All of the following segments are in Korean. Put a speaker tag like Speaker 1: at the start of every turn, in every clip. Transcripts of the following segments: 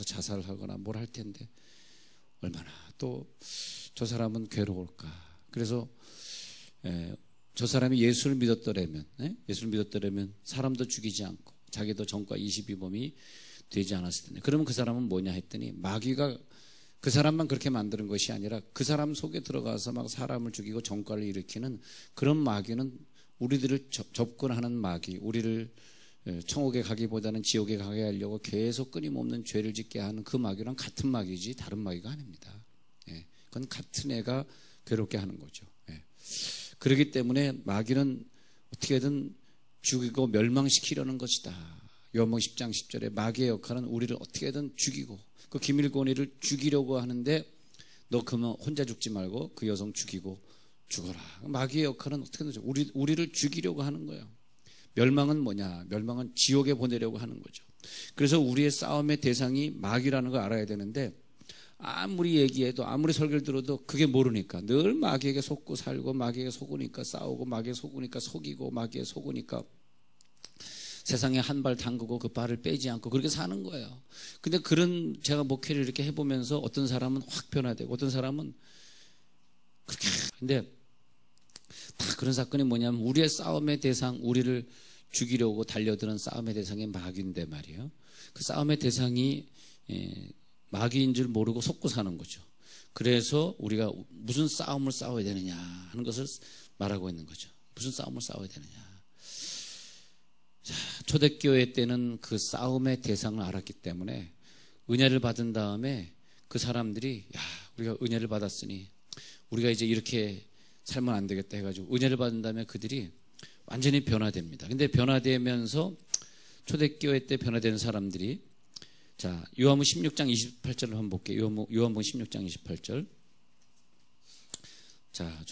Speaker 1: 자살하거나 뭘 할 텐데 얼마나 또 저 사람은 괴로울까. 그래서 저 사람이 예수를 믿었더라면 사람도 죽이지 않고 자기도 전과 22범이 되지 않았을 텐데, 그러면 그 사람은 뭐냐 했더니 마귀가 그 사람만 그렇게 만드는 것이 아니라 그 사람 속에 들어가서 막 사람을 죽이고 전과를 일으키는 그런 마귀는, 우리들을 접근하는 마귀, 우리를 천국에 가기보다는 지옥에 가게 하려고 계속 끊임없는 죄를 짓게 하는 그 마귀랑 같은 마귀지 다른 마귀가 아닙니다. 그건 같은 애가 괴롭게 하는 거죠. 그렇기 때문에 마귀는 어떻게든 죽이고 멸망시키려는 것이다. 요한복음 10장 10절에 마귀의 역할은 우리를 어떻게든 죽이고, 그 기밀권이를 죽이려고 하는데 너 그만 혼자 죽지 말고 그 여성 죽이고 죽어라. 마귀의 역할은 어떻게든 우리를 죽이려고 하는 거예요. 멸망은 뭐냐? 멸망은 지옥에 보내려고 하는 거죠. 그래서 우리의 싸움의 대상이 마귀라는 걸 알아야 되는데, 아무리 얘기해도 아무리 설교를 들어도 그게 모르니까 늘 마귀에게 속고 살고, 마귀에게 속으니까 싸우고, 마귀에게 속으니까 속이고, 마귀에 속으니까 세상에 한 발 담그고 그 발을 빼지 않고 그렇게 사는 거예요. 근데 그런, 제가 목회를 이렇게 해보면서 어떤 사람은 확 변화되고 어떤 사람은 그렇게, 근데 다 그런 사건이 뭐냐면 우리의 싸움의 대상, 우리를 죽이려고 달려드는 싸움의 대상이 마귀인데 말이에요. 그 싸움의 대상이 마귀인 줄 모르고 속고 사는 거죠. 그래서 우리가 무슨 싸움을 싸워야 되느냐 하는 것을 말하고 있는 거죠. 무슨 싸움을 싸워야 되느냐. 자, 초대교회 때는 그 싸움의 대상을 알았기 때문에 은혜를 받은 다음에 그 사람들이, 야, 우리가 은혜를 받았으니 우리가 이제 이렇게 살면 안 되겠다 해가지고 은혜를 받은 다음에 그들이 완전히 변화됩니다. 근데 변화되면서 초대교회 때 변화된 사람들이, 자, 요한복음 16장 28절을 한번 볼게요. 요한복음 16장 28절. 자,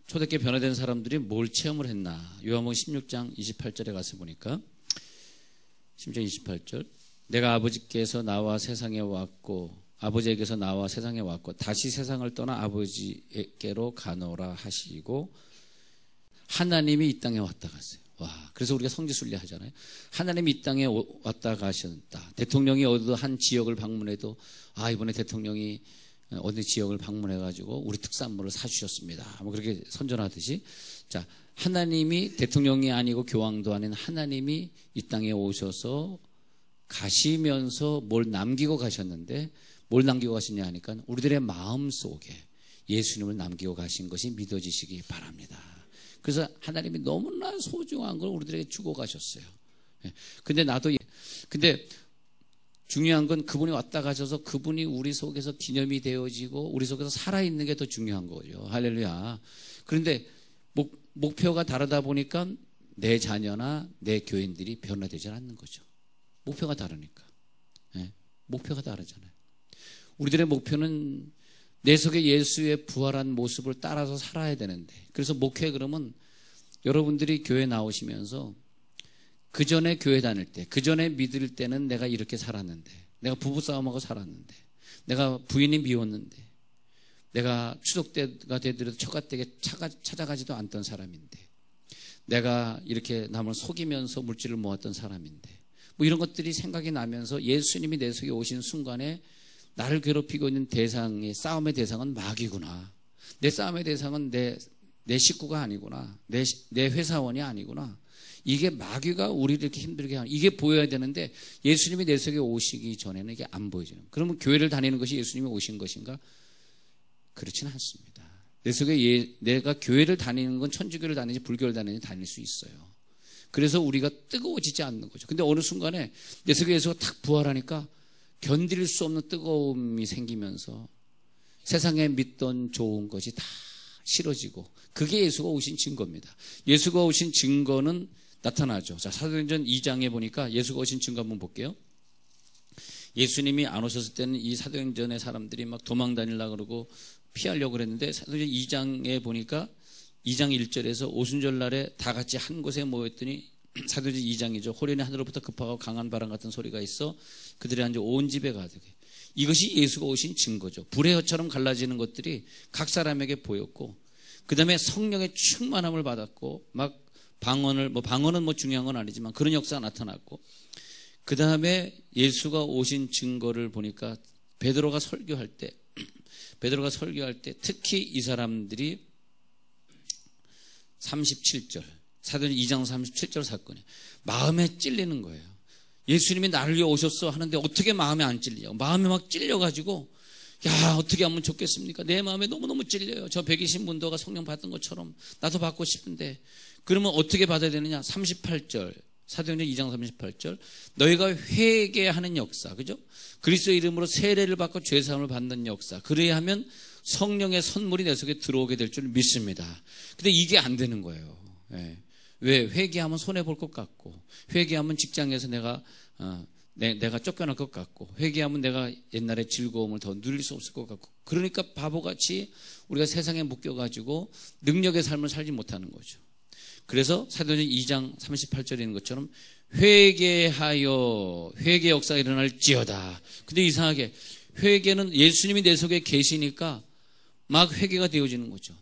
Speaker 1: 초대교회 변화된 사람들이 뭘 체험을 했나? 요한복음 16장 28절에 가서 보니까 16장 28절. 내가 아버지께서 나와 세상에 왔고 아버지에게서 나와 세상에 왔고 다시 세상을 떠나 아버지께로 가노라 하시고, 하나님이 이 땅에 왔다 갔어요. 와, 그래서 우리가 성지순례 하잖아요. 하나님이 이 땅에 왔다 가셨다. 대통령이 어느 한 지역을 방문해도, 아, 이번에 대통령이 어느 지역을 방문해가지고 우리 특산물을 사주셨습니다. 뭐 그렇게 선전하듯이, 자, 하나님이, 대통령이 아니고 교황도 아닌 하나님이 이 땅에 오셔서 가시면서 뭘 남기고 가셨는데, 뭘 남기고 가시냐 하니까 우리들의 마음 속에 예수님을 남기고 가신 것이 믿어지시기 바랍니다. 그래서 하나님이 너무나 소중한 걸 우리들에게 주고 가셨어요. 근데 중요한 건 그분이 왔다 가셔서 그분이 우리 속에서 기념이 되어지고 우리 속에서 살아있는 게 더 중요한 거죠. 할렐루야. 그런데 목표가 다르다 보니까 내 자녀나 내 교인들이 변화되지 않는 거죠. 목표가 다르니까. 목표가 다르잖아요. 우리들의 목표는 내 속에 예수의 부활한 모습을 따라서 살아야 되는데, 그래서 목회, 그러면 여러분들이 교회 나오시면서 그 전에 교회 다닐 때, 그 전에 믿을 때는 내가 이렇게 살았는데, 내가 부부싸움하고 살았는데, 내가 부인이 미웠는데, 내가 추석 때가 되더라도 처갓댁에 찾아가지도 않던 사람인데, 내가 이렇게 남을 속이면서 물질을 모았던 사람인데, 뭐 이런 것들이 생각이 나면서 예수님이 내 속에 오신 순간에 나를 괴롭히고 있는 대상의, 싸움의 대상은 마귀구나. 내 싸움의 대상은 내 식구가 아니구나. 내 회사원이 아니구나. 이게 마귀가 우리를 이렇게 힘들게 하는, 이게 보여야 되는데 예수님이 내 속에 오시기 전에는 이게 안 보여지는. 그러면 교회를 다니는 것이 예수님이 오신 것인가? 그렇지는 않습니다. 내 속에 내가 교회를 다니는 건 천주교를 다니지 불교를 다니지 다닐 수 있어요. 그래서 우리가 뜨거워지지 않는 거죠. 근데 어느 순간에 내 속에 예수가 탁 부활하니까 견딜 수 없는 뜨거움이 생기면서 세상에 믿던 좋은 것이 다 싫어지고, 그게 예수가 오신 증거입니다. 예수가 오신 증거는 나타나죠. 자, 사도행전 2장에 보니까 예수가 오신 증거 한번 볼게요. 예수님이 안 오셨을 때는 이 사도행전의 사람들이 막 도망 다니려고 그러고 피하려고 그랬는데, 사도행전 2장에 보니까 2장 1절에서 오순절 날에 다 같이 한 곳에 모였더니, 사도행전 2장이죠. 호련히 하늘로부터 급하고 강한 바람 같은 소리가 있어 그들이 앉아 온 집에 가득해. 이것이 예수가 오신 증거죠. 불의 혀처럼 갈라지는 것들이 각 사람에게 보였고, 그 다음에 성령의 충만함을 받았고, 막 방언은 뭐 중요한 건 아니지만 그런 역사가 나타났고, 그 다음에 예수가 오신 증거를 보니까 베드로가 설교할 때 특히 이 사람들이 37절, 사도행전 2장 37절 사건이 마음에 찔리는 거예요. 예수님이 나를 위해 오셨어 하는데 어떻게 마음에 안 찔리냐고. 마음에 막 찔려가지고 야, 어떻게 하면 좋겠습니까? 내 마음에 너무너무 찔려요. 저 120문도가 성령 받은 것처럼 나도 받고 싶은데. 그러면 어떻게 받아야 되느냐? 38절, 사도행전 2장 38절, 너희가 회개하는 역사, 그죠? 그리스도 이름으로 세례를 받고 죄사함을 받는 역사, 그래야 하면 성령의 선물이 내 속에 들어오게 될 줄 믿습니다. 근데 이게 안 되는 거예요. 예. 왜? 회개하면 손해볼 것 같고, 회개하면 직장에서 내가 쫓겨날 것 같고, 회개하면 내가 옛날의 즐거움을 더 누릴 수 없을 것 같고, 그러니까 바보같이 우리가 세상에 묶여가지고 능력의 삶을 살지 못하는 거죠. 그래서 사도행전 2장 38절에 있는 것처럼 회개하여 회개 역사가 일어날지어다. 근데 이상하게 회개는 예수님이 내 속에 계시니까 막 회개가 되어지는 거죠.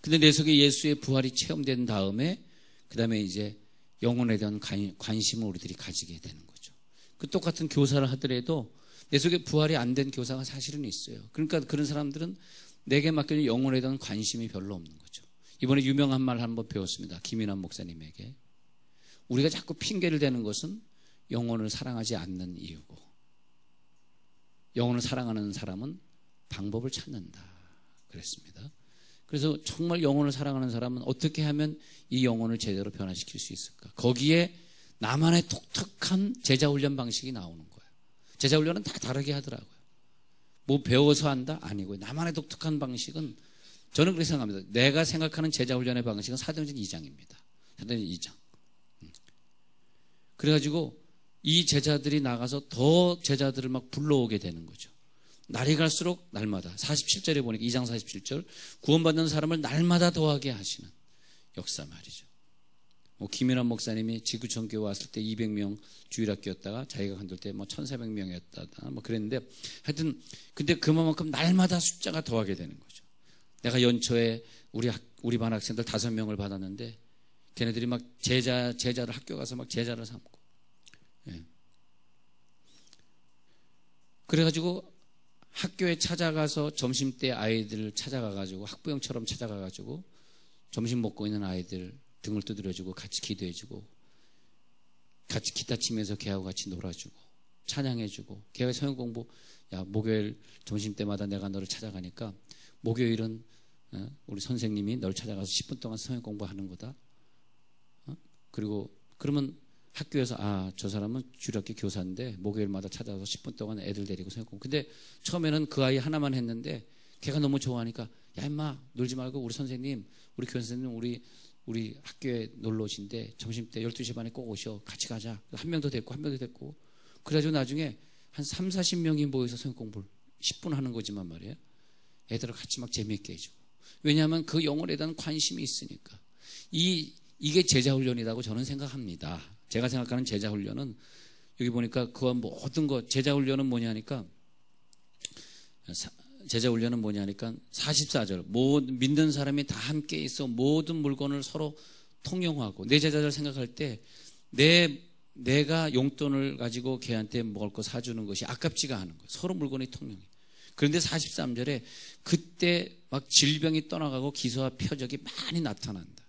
Speaker 1: 근데 내 속에 예수의 부활이 체험된 다음에 그 다음에 이제 영혼에 대한 관심을 우리들이 가지게 되는 거죠. 그 똑같은 교사를 하더라도 내 속에 부활이 안 된 교사가 사실은 있어요. 그러니까 그런 사람들은 내게 맡겨진 영혼에 대한 관심이 별로 없는 거죠. 이번에 유명한 말 한번 배웠습니다. 김인환 목사님에게. 우리가 자꾸 핑계를 대는 것은 영혼을 사랑하지 않는 이유고, 영혼을 사랑하는 사람은 방법을 찾는다 그랬습니다. 그래서 정말 영혼을 사랑하는 사람은 어떻게 하면 이 영혼을 제대로 변화시킬 수 있을까? 거기에 나만의 독특한 제자훈련 방식이 나오는 거예요. 제자훈련은 다 다르게 하더라고요. 뭐 배워서 한다? 아니고요. 나만의 독특한 방식은, 저는 그렇게 생각합니다. 내가 생각하는 제자훈련의 방식은 사도행전 2장입니다. 사도행전 2장. 그래가지고 이 제자들이 나가서 더 제자들을 막 불러오게 되는 거죠. 날이 갈수록 날마다 47절에 보니까 2장 47절 구원받는 사람을 날마다 더하게 하시는 역사 말이죠. 김인환 목사님이 지구촌교회 왔을 때 200명 주일학교였다가 자기가 간돌 때 1400명이었다 그랬는데, 하여튼 근데 그만큼 날마다 숫자가 더하게 되는 거죠. 내가 연초에 우리 반 학생들 5명을 받았는데 걔네들이 막 제자를 학교 가서 막 제자를 삼고, 예. 그래가지고 학교에 찾아가서 점심때 아이들 찾아가가지고 학부형처럼 찾아가가지고 점심 먹고 있는 아이들 등을 두드려주고 같이 기도해주고 같이 기타 치면서 걔하고 같이 놀아주고 찬양해주고, 걔가 성경 공부, 야 목요일 점심때마다 내가 너를 찾아가니까 목요일은 우리 선생님이 널 찾아가서 10분 동안 성경 공부하는 거다. 그리고 그러면 학교에서 저 사람은 주일학교 교사인데 목요일마다 찾아가서 10분 동안 애들 데리고 성경 공부. 근데 처음에는 그 아이 하나만 했는데 걔가 너무 좋아하니까 야 임마 놀지 말고 우리 선생님, 우리 교회 선생님 우리 학교에 놀러 오신데 점심때 12시 반에 꼭 오셔. 같이 가자. 한 명도 됐고 한 명도 됐고. 그래가지고 나중에 한 30-40명이 모여서 성경 공부를 10분 하는 거지만 말이에요. 애들을 같이 막 재미있게 해주고. 왜냐하면 그 영혼에 대한 관심이 있으니까. 이게 제자훈련이라고 저는 생각합니다. 제가 생각하는 제자훈련은 여기 보니까 그 모든 거, 제자훈련은 뭐냐니까 44절 믿는 사람이 다 함께 있어 모든 물건을 서로 통용하고, 내 제자들 생각할 때 내가 용돈을 가지고 걔한테 먹을 거 사주는 것이 아깝지가 않은 거예요. 서로 물건이 통용해. 그런데 43절에 그때 막 질병이 떠나가고 기소와 표적이 많이 나타난다.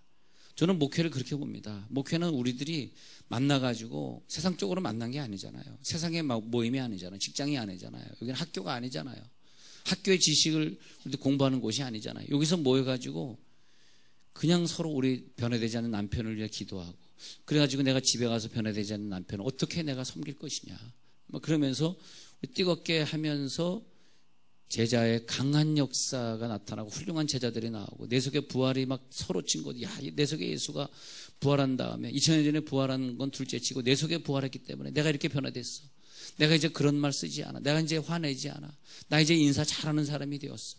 Speaker 1: 저는 목회를 그렇게 봅니다. 목회는 우리들이 만나가지고 세상적으로 만난 게 아니잖아요. 세상의 모임이 아니잖아요. 직장이 아니잖아요. 여기는 학교가 아니잖아요. 학교의 지식을 공부하는 곳이 아니잖아요. 여기서 모여가지고 그냥 서로 우리 변화되지 않는 남편을 위해 기도하고, 그래가지고 내가 집에 가서 변화되지 않는 남편을 어떻게 내가 섬길 것이냐, 그러면서 뜨겁게 하면서 제자의 강한 역사가 나타나고 훌륭한 제자들이 나오고 내 속에 부활이 막 서로 친 것. 야, 내 속에 예수가 부활한 다음에 2000년 전에 부활한 건 둘째치고 내 속에 부활했기 때문에 내가 이렇게 변화됐어. 내가 이제 그런 말 쓰지 않아. 내가 이제 화내지 않아. 나 이제 인사 잘하는 사람이 되었어.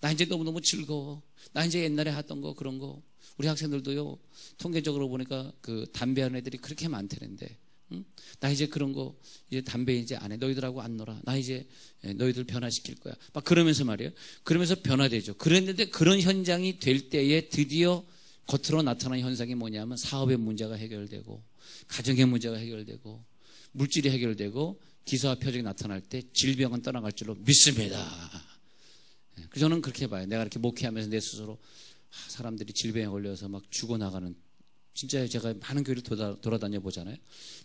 Speaker 1: 나 이제 너무너무 즐거워. 나 이제 옛날에 하던 거 그런 거. 우리 학생들도요, 통계적으로 보니까 그 담배하는 애들이 그렇게 많다는데, 응? 나 이제 그런 거 이제 담배 이제 안 해. 너희들하고 안 놀아. 나 이제 너희들 변화시킬 거야. 막 그러면서 말이에요. 그러면서 변화되죠. 그랬는데 그런 현장이 될 때에 드디어 겉으로 나타나는 현상이 뭐냐면 사업의 문제가 해결되고 가정의 문제가 해결되고 물질이 해결되고 기사와 표적이 나타날 때 질병은 떠나갈 줄로 믿습니다. 그래서 저는 그렇게 봐요. 내가 이렇게 목회하면서 내 스스로 사람들이 질병에 걸려서 막 죽어나가는, 진짜 제가 많은 교회를 돌아다녀 보잖아요.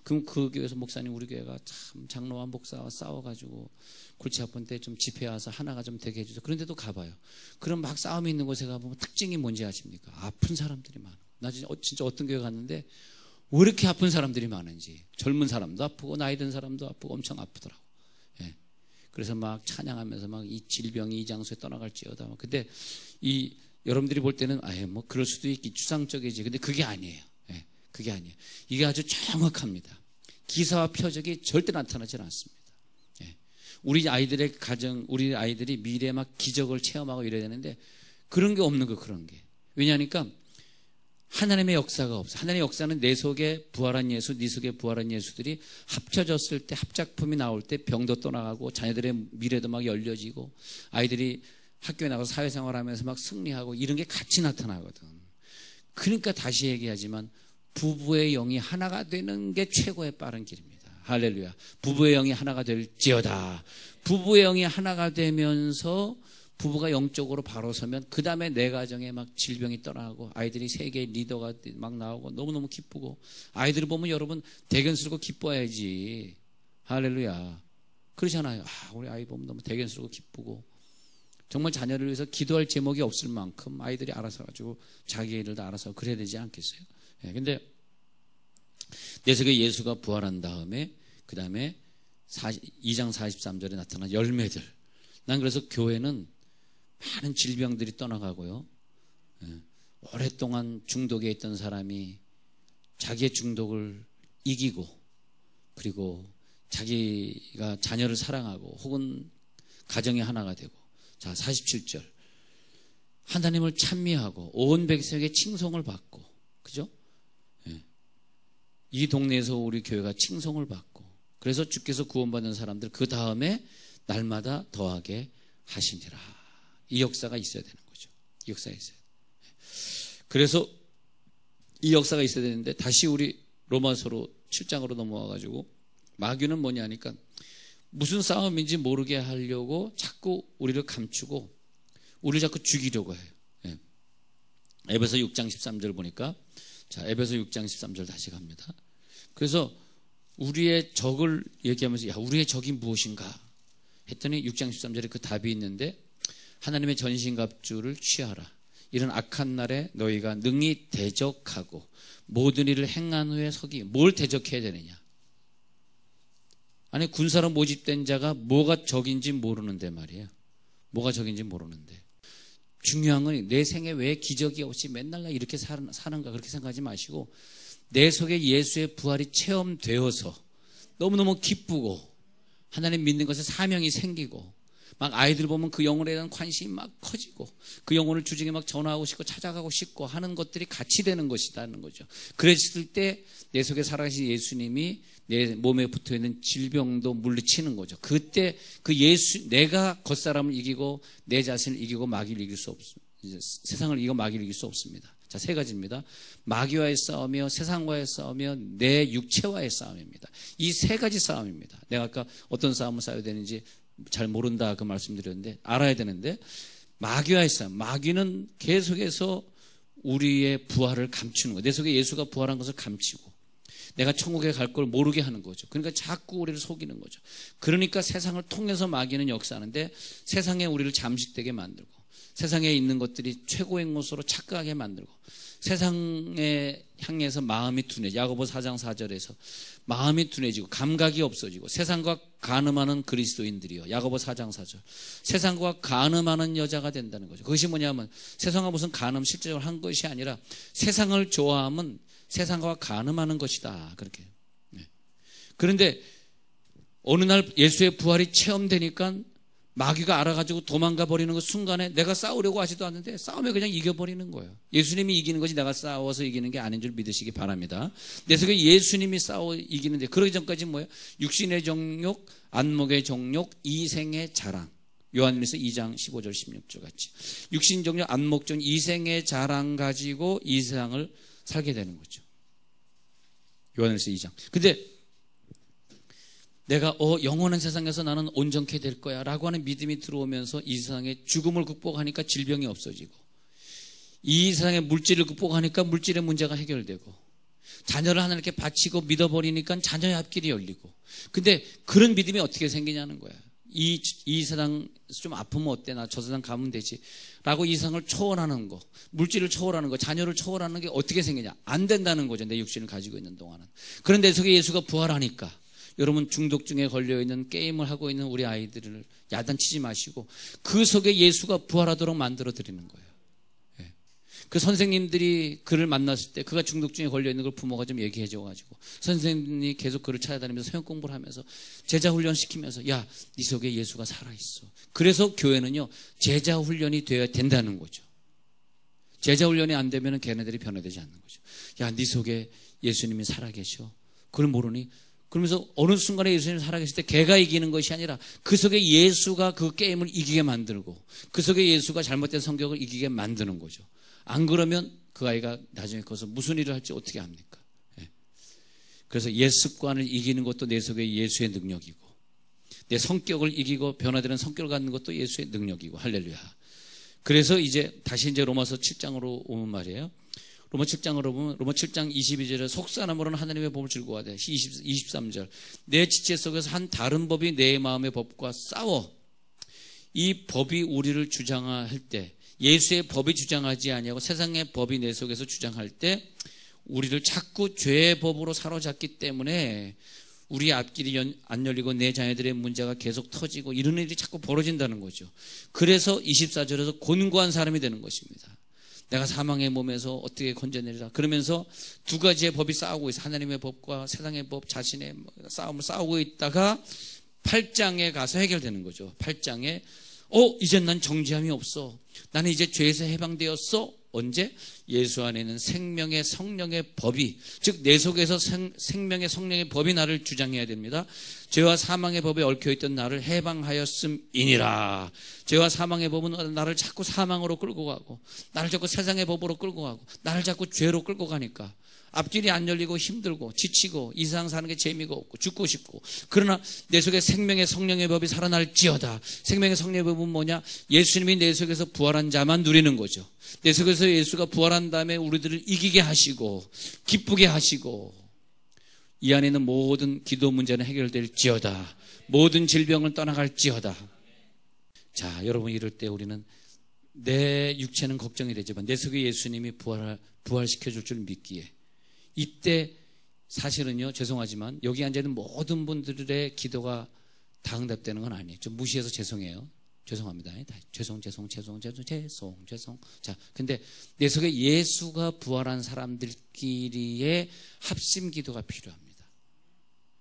Speaker 1: 그럼 그 교회에서 목사님 우리 교회가 참 장로와 목사와 싸워가지고 골치 아픈 때 좀 집회 와서 하나가 좀 되게 해주세요. 그런데도 가봐요. 그럼 막 싸움이 있는 곳에 가보면 특징이 뭔지 아십니까? 아픈 사람들이 많아. 나 진짜 어떤 교회 갔는데 왜 이렇게 아픈 사람들이 많은지. 젊은 사람도 아프고 나이 든 사람도 아프고 엄청 아프더라고. 예. 그래서 막 찬양하면서 막 이 질병이 이 장소에 떠나갈지어다. 근데 여러분들이 볼 때는 아예 뭐 그럴 수도 있기 추상적이지. 근데 그게 아니에요. 예. 그게 아니에요. 이게 아주 정확합니다. 기사와 표적이 절대 나타나지 않습니다. 예. 우리 아이들의 가정, 우리 아이들이 미래에 막 기적을 체험하고 이래야 되는데 그런 게 없는 거, 그런 게. 왜냐하니까 하나님의 역사가 없어. 하나님의 역사는 내 속에 부활한 예수, 네 속에 부활한 예수들이 합쳐졌을 때, 합작품이 나올 때 병도 떠나가고 자녀들의 미래도 막 열려지고 아이들이 학교에 나가서 사회생활하면서 막 승리하고 이런 게 같이 나타나거든. 그러니까 다시 얘기하지만 부부의 영이 하나가 되는 게 최고의 빠른 길입니다. 할렐루야. 부부의 영이 하나가 될지어다. 부부의 영이 하나가 되면서 부부가 영적으로 바로 서면 그 다음에 내 가정에 막 질병이 떠나고 아이들이 세계의 리더가 막 나오고 너무너무 기쁘고, 아이들을 보면 여러분 대견스럽고 기뻐야지. 할렐루야. 그러잖아요. 우리 아이 보면 너무 대견스럽고 기쁘고 정말 자녀를 위해서 기도할 제목이 없을 만큼 아이들이 알아서 가지고 자기 일을 다 알아서 그래야 되지 않겠어요? 예, 근데 내 속에 예수가 부활한 다음에 그 다음에 2장 43절에 나타난 열매들. 난 그래서 교회는 많은 질병들이 떠나가고요. 오랫동안 중독에 있던 사람이 자기의 중독을 이기고, 그리고 자기가 자녀를 사랑하고 혹은 가정의 하나가 되고. 자, 47절. 하나님을 찬미하고 온 백성에게 칭송을 받고. 그죠? 이 동네에서 우리 교회가 칭송을 받고, 그래서 주께서 구원받는 사람들 그 다음에 날마다 더하게 하시니라. 이 역사가 있어야 되는 거죠. 이 역사가 있어야 돼요. 그래서 이 역사가 있어야 되는데 다시 우리 로마서로 7장으로 넘어와가지고 마귀는 뭐냐 하니까 무슨 싸움인지 모르게 하려고 자꾸 우리를 감추고 우리를 자꾸 죽이려고 해요. 예. 에베소 6장 13절 보니까, 자, 에베소 6장 13절 다시 갑니다. 그래서 우리의 적을 얘기하면서 야, 우리의 적이 무엇인가 했더니 6장 13절에 그 답이 있는데, 하나님의 전신갑주를 취하라. 이런 악한 날에 너희가 능히 대적하고 모든 일을 행한 후에 서기. 뭘 대적해야 되느냐? 아니, 군사로 모집된 자가 뭐가 적인지 모르는데 말이에요. 뭐가 적인지 모르는데. 중요한 건 내 생에 왜 기적이 없이 맨날 나 이렇게 사는가 그렇게 생각하지 마시고, 내 속에 예수의 부활이 체험되어서 너무너무 기쁘고 하나님 믿는 것에 사명이 생기고, 막 아이들 보면 그 영혼에 대한 관심이 막 커지고 그 영혼을 주중에 막 전화하고 싶고 찾아가고 싶고 하는 것들이 같이 되는 것이라는 거죠. 그랬을 때 내 속에 살아계신 예수님이 내 몸에 붙어있는 질병도 물리치는 거죠. 그때 그 내가 겉사람을 이기고 내 자신을 이기고 마귀를 이길 수 없습니다. 세상을 이기고 마귀를 이길 수 없습니다. 자, 세 가지입니다. 마귀와의 싸움이요, 세상과의 싸움이요, 내 육체와의 싸움입니다. 이 세 가지 싸움입니다. 내가 아까 어떤 싸움을 싸워야 되는지 잘 모른다 그 말씀드렸는데 알아야 되는데, 마귀와의 싸움. 마귀는 계속해서 우리의 부활을 감추는 거예요. 내 속에 예수가 부활한 것을 감추고 내가 천국에 갈 걸 모르게 하는 거죠. 그러니까 자꾸 우리를 속이는 거죠. 그러니까 세상을 통해서 마귀는 역사하는데 세상에 우리를 잠식되게 만들고 세상에 있는 것들이 최고의 것으로 착각하게 만들고 세상에 향해서 마음이 둔해지고, 야고보 4장 4절에서 마음이 둔해지고 감각이 없어지고, 세상과 간음하는 그리스도인들이요, 야고보 4장 4절, 세상과 간음하는 여자가 된다는 거죠. 그것이 뭐냐면 세상과 무슨 간음 실제적으로 한 것이 아니라 세상을 좋아하면 세상과 간음하는 것이다, 그렇게. 그런데 어느 날 예수의 부활이 체험되니까 마귀가 알아가지고 도망가 버리는 그 순간에 내가 싸우려고 하지도 않는데 싸움에 그냥 이겨버리는 거예요. 예수님이 이기는 것이 내가 싸워서 이기는 게 아닌 줄 믿으시기 바랍니다. 내 속에 예수님이 싸워 이기는데, 그러기 전까지 뭐예요? 육신의 정욕, 안목의 정욕, 이생의 자랑. 요한일서 2장 15절 16절 같이 육신 정욕, 안목 정욕, 이생의 자랑 가지고 이 세상을 살게 되는 거죠. 요한일서 2장. 근데 내가 영원한 세상에서 나는 온전케 될 거야 라고 하는 믿음이 들어오면서 이 세상의 죽음을 극복하니까 질병이 없어지고, 이 세상의 물질을 극복하니까 물질의 문제가 해결되고, 자녀를 하나님께 바치고 믿어버리니까 자녀의 앞길이 열리고. 근데 그런 믿음이 어떻게 생기냐는 거야. 이 세상에서 좀 아프면 어때? 나 저 세상 가면 되지 라고 이 세상을 초월하는 거, 물질을 초월하는 거, 자녀를 초월하는 게 어떻게 생기냐? 안 된다는 거죠, 내 육신을 가지고 있는 동안은. 그런데 속에 예수가 부활하니까, 여러분 중독증에 걸려있는 게임을 하고 있는 우리 아이들을 야단치지 마시고 그 속에 예수가 부활하도록 만들어 드리는 거예요. 그 선생님들이 그를 만났을 때 그가 중독증에 걸려있는 걸 부모가 좀 얘기해 줘가지고 선생님이 계속 그를 찾아다니면서 성역 공부를 하면서 제자 훈련 시키면서, 야, 네 속에 예수가 살아있어. 그래서 교회는요, 제자 훈련이 되어야 된다는 거죠. 제자 훈련이 안 되면 걔네들이 변화되지 않는 거죠. 야, 네 속에 예수님이 살아계셔. 그걸 모르니? 그러면서 어느 순간에 예수님이 살아계실 때 걔가 이기는 것이 아니라 그 속에 예수가 그 게임을 이기게 만들고 그 속에 예수가 잘못된 성격을 이기게 만드는 거죠. 안 그러면 그 아이가 나중에 커서 무슨 일을 할지 어떻게 합니까? 그래서 옛 습관을 이기는 것도 내 속에 예수의 능력이고, 내 성격을 이기고 변화되는 성격을 갖는 것도 예수의 능력이고. 할렐루야. 그래서 다시 로마서 7장으로 오면 말이에요. 로마 7장으로 보면 로마 7장 22절에 속사람으로는 하나님의 법을 즐거워하되, 23절 내 지체 속에서 한 다른 법이 내 마음의 법과 싸워. 이 법이 우리를 주장할 때, 예수의 법이 주장하지 아니하고 세상의 법이 내 속에서 주장할 때 우리를 자꾸 죄의 법으로 사로잡기 때문에 우리 앞길이 안 열리고 내 자녀들의 문제가 계속 터지고 이런 일이 자꾸 벌어진다는 거죠. 그래서 24절에서 곤고한 사람이 되는 것입니다. 내가 사망의 몸에서 어떻게 건져내리라. 그러면서 두 가지의 법이 싸우고 있어. 하나님의 법과 세상의 법, 자신의 싸움을 싸우고 있다가 8장에 가서 해결되는 거죠. 8장에 이젠 난 정죄함이 없어. 나는 이제 죄에서 해방되었어. 언제? 예수 안에 있는 생명의 성령의 법이, 즉 내 속에서 생명의 성령의 법이 나를 주장해야 됩니다. 죄와 사망의 법에 얽혀있던 나를 해방하였음이니라. 죄와 사망의 법은 나를 자꾸 사망으로 끌고 가고, 나를 자꾸 세상의 법으로 끌고 가고, 나를 자꾸 죄로 끌고 가니까 앞길이 안 열리고 힘들고 지치고 이 세상 사는 게 재미가 없고 죽고 싶고. 그러나 내 속에 생명의 성령의 법이 살아날지어다. 생명의 성령의 법은 뭐냐? 예수님이 내 속에서 부활한 자만 누리는 거죠. 내 속에서 예수가 부활한 다음에 우리들을 이기게 하시고 기쁘게 하시고, 이 안에 있는 모든 기도 문제는 해결될지어다. 모든 질병을 떠나갈지어다. 자, 여러분, 이럴 때 우리는 내 육체는 걱정이 되지만 내 속에 예수님이 부활시켜줄 줄 믿기에, 이때 사실은요, 죄송하지만 여기 앉아있는 모든 분들의 기도가 다 응답되는 건 아니에요. 좀 무시해서 죄송해요. 죄송합니다. 죄송. 자, 근데 내 속에 예수가 부활한 사람들끼리의 합심 기도가 필요합니다.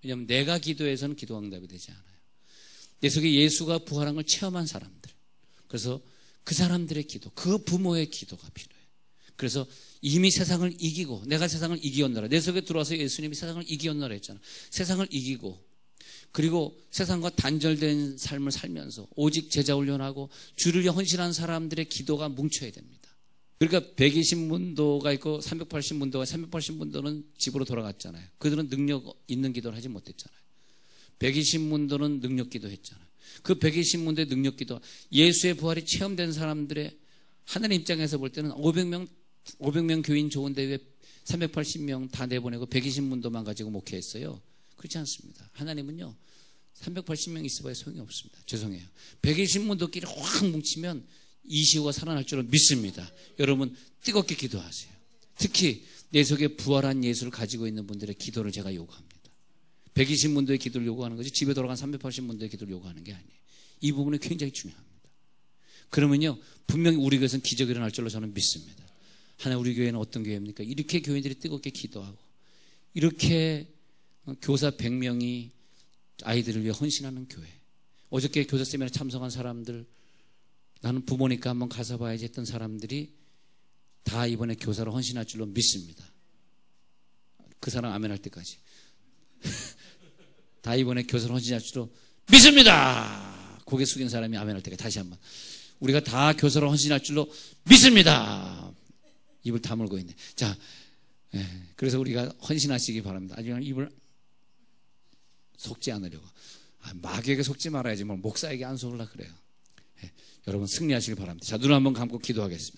Speaker 1: 왜냐하면 내가 기도해서는 기도가 응답이 되지 않아요. 내 속에 예수가 부활한 걸 체험한 사람들, 그래서 그 사람들의 기도, 그 부모의 기도가 필요해요. 그래서 이미 세상을 이기고, 내가 세상을 이기었노라. 내 속에 들어와서 예수님이 세상을 이기었노라 했잖아. 세상을 이기고, 그리고 세상과 단절된 삶을 살면서 오직 제자 훈련하고 주를 위해 헌신한 사람들의 기도가 뭉쳐야 됩니다. 그러니까 120문도가 있고 380문도가, 380문도는 집으로 돌아갔잖아요. 그들은 능력 있는 기도를 하지 못했잖아요. 120문도는 능력 기도했잖아요. 그 120문도의 능력 기도, 예수의 부활이 체험된 사람들의, 하나님 입장에서 볼 때는 500명 교인 좋은데 왜 380명 다 내보내고 120문도만 가지고 목회했어요? 그렇지 않습니다. 하나님은요, 380명 있어봐야 소용이 없습니다. 죄송해요. 120문도끼리 확 뭉치면 이시우가 살아날 줄은 믿습니다. 여러분, 뜨겁게 기도하세요. 특히 내 속에 부활한 예수를 가지고 있는 분들의 기도를 제가 요구합니다. 120문도의 기도를 요구하는 거지 집에 돌아간 380문도의 기도를 요구하는 게 아니에요. 이 부분이 굉장히 중요합니다. 그러면요, 분명히 우리 교회에서는 기적이 일어날 줄로 저는 믿습니다. 하나님, 우리 교회는 어떤 교회입니까? 이렇게 교인들이 뜨겁게 기도하고, 이렇게 교사 100명이 아이들을 위해 헌신하는 교회. 어저께 교사 세미나에 참석한 사람들, 나는 부모니까 한번 가서 봐야지 했던 사람들이 다 이번에 교사로 헌신할 줄로 믿습니다. 그 사람 아멘 할 때까지. 다 이번에 교사로 헌신할 줄로 믿습니다. 고개 숙인 사람이 아멘 할 때까지. 다시 한번. 우리가 다 교사로 헌신할 줄로 믿습니다. 입을 다물고 있네. 자, 그래서 우리가 헌신하시기 바랍니다. 아직 입을 속지 않으려고. 마귀에게 속지 말아야지 뭘 목사에게 안 속으려 그래요. 여러분 승리하시길 바랍니다. 자, 눈 한번 감고 기도하겠습니다.